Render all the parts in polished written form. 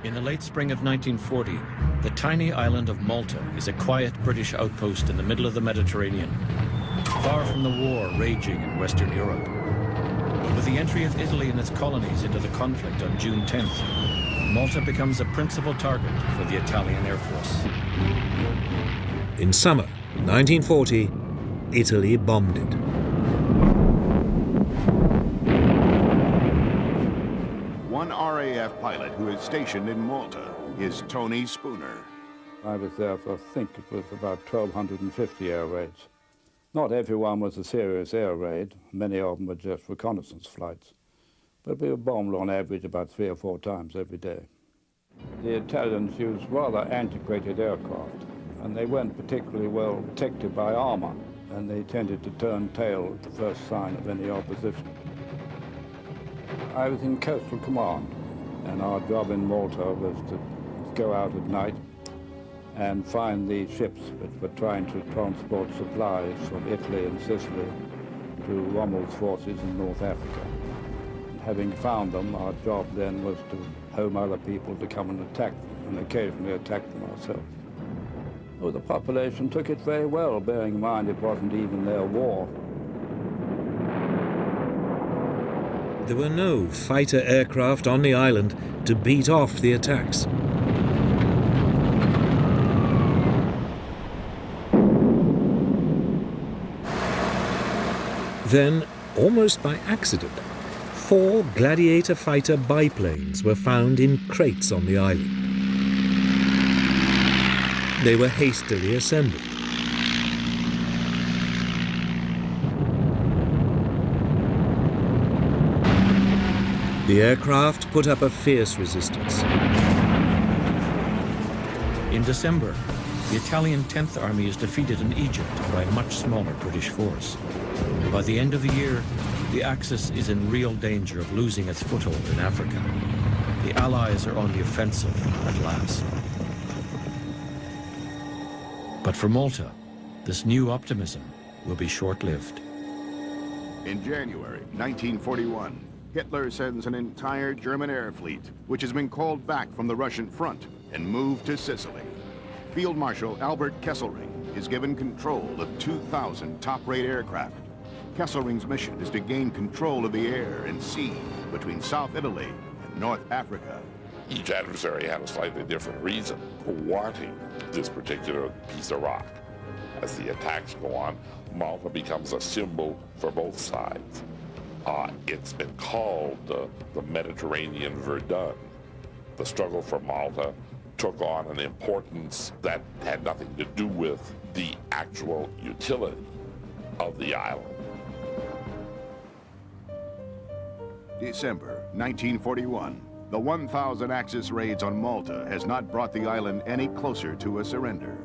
In the late spring of 1940, the tiny island of Malta is a quiet British outpost in the middle of the Mediterranean, far from the war raging in Western Europe. But with the entry of Italy and its colonies into the conflict on June 10th, Malta becomes a principal target for the Italian Air Force. In summer 1940, Italy bombed it. One RAF pilot who is stationed in Malta is Tony Spooner. I was there for, I think it was about 1,250 air raids. Not everyone was a serious air raid. Many of them were just reconnaissance flights. But we were bombed on average about 3 or 4 times every day. The Italians used rather antiquated aircraft, and they weren't particularly well protected by armor, and they tended to turn tail at the first sign of any opposition. I was in Coastal Command, and our job in Malta was to go out at night and find the ships which were trying to transport supplies from Italy and Sicily to Rommel's forces in North Africa. And having found them, our job then was to home other people to come and attack them, and occasionally attack them ourselves. Well, the population took it very well, bearing in mind it wasn't even their war. There were no fighter aircraft on the island to beat off the attacks. Then, almost by accident, 4 Gladiator fighter biplanes were found in crates on the island. They were hastily assembled. The aircraft put up a fierce resistance. In December, the Italian 10th Army is defeated in Egypt by a much smaller British force. By the end of the year, the Axis is in real danger of losing its foothold in Africa. The Allies are on the offensive at last. But for Malta, this new optimism will be short-lived. In January 1941, Hitler sends an entire German air fleet, which has been called back from the Russian front and moved to Sicily. Field Marshal Albert Kesselring is given control of 2,000 top-rate aircraft. Kesselring's mission is to gain control of the air and sea between South Italy and North Africa. Each adversary had a slightly different reason for wanting this particular piece of rock. As the attacks go on, Malta becomes a symbol for both sides. It's been called the Mediterranean Verdun. The struggle for Malta took on an importance that had nothing to do with the actual utility of the island. December 1941. The 1,000 Axis raids on Malta has not brought the island any closer to a surrender.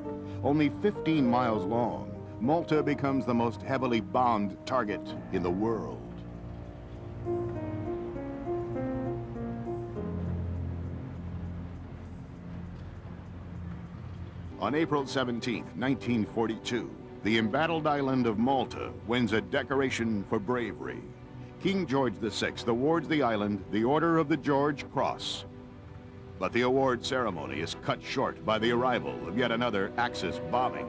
Only 15 miles long, Malta becomes the most heavily bombed target in the world. On April 17, 1942, the embattled island of Malta wins a decoration for bravery. King George VI awards the island the Order of the George Cross. But the award ceremony is cut short by the arrival of yet another Axis bombing.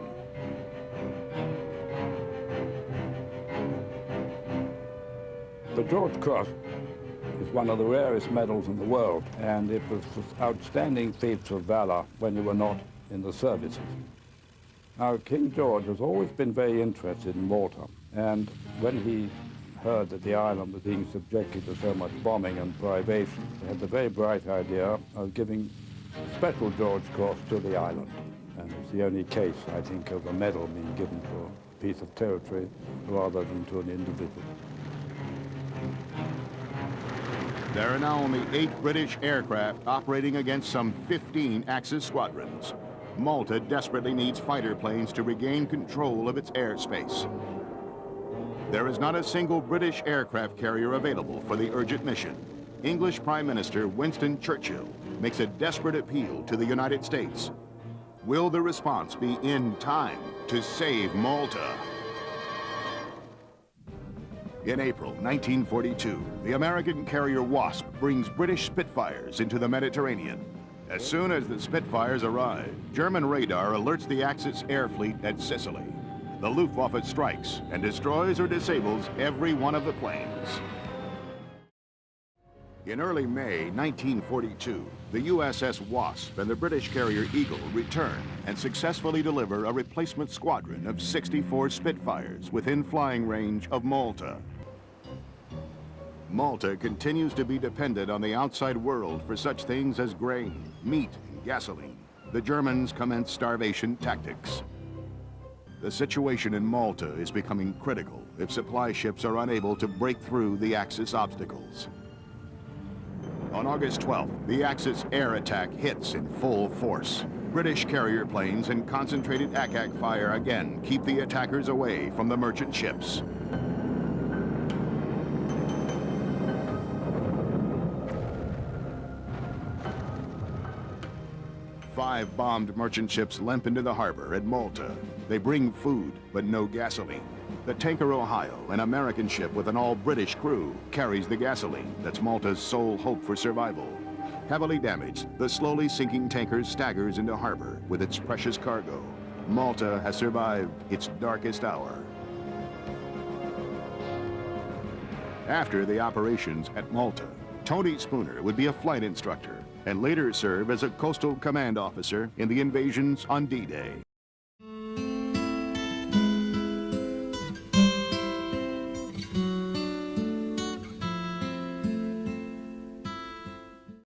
The George Cross is one of the rarest medals in the world, and it was outstanding feats of valor when you were not in the services. Now, King George has always been very interested in Malta, and when he heard that the island was being subjected to so much bombing and privation, he had the very bright idea of giving a special George Cross to the island. And it's the only case, I think, of a medal being given to a piece of territory rather than to an individual. There are now only 8 British aircraft operating against some 15 Axis squadrons. Malta desperately needs fighter planes to regain control of its airspace. There is not a single British aircraft carrier available for the urgent mission. English Prime Minister Winston Churchill makes a desperate appeal to the United States. Will the response be in time to save Malta? In April 1942, the American carrier Wasp brings British Spitfires into the Mediterranean. As soon as the Spitfires arrive, German radar alerts the Axis air fleet at Sicily. The Luftwaffe strikes and destroys or disables every one of the planes. In early May 1942, the USS Wasp and the British carrier Eagle return and successfully deliver a replacement squadron of 64 Spitfires within flying range of Malta. Malta continues to be dependent on the outside world for such things as grain, meat, and gasoline. The Germans commence starvation tactics. The situation in Malta is becoming critical if supply ships are unable to break through the Axis obstacles. On August 12th, the Axis air attack hits in full force. British carrier planes and concentrated ack-ack fire again keep the attackers away from the merchant ships. Five bombed merchant ships limp into the harbor at Malta. They bring food, but no gasoline. The tanker Ohio, an American ship with an all-British crew, carries the gasoline that's Malta's sole hope for survival. Heavily damaged, the slowly sinking tanker staggers into harbor with its precious cargo. Malta has survived its darkest hour. After the operations at Malta, Tony Spooner would be a flight instructor and later serve as a coastal command officer in the invasions on D-Day.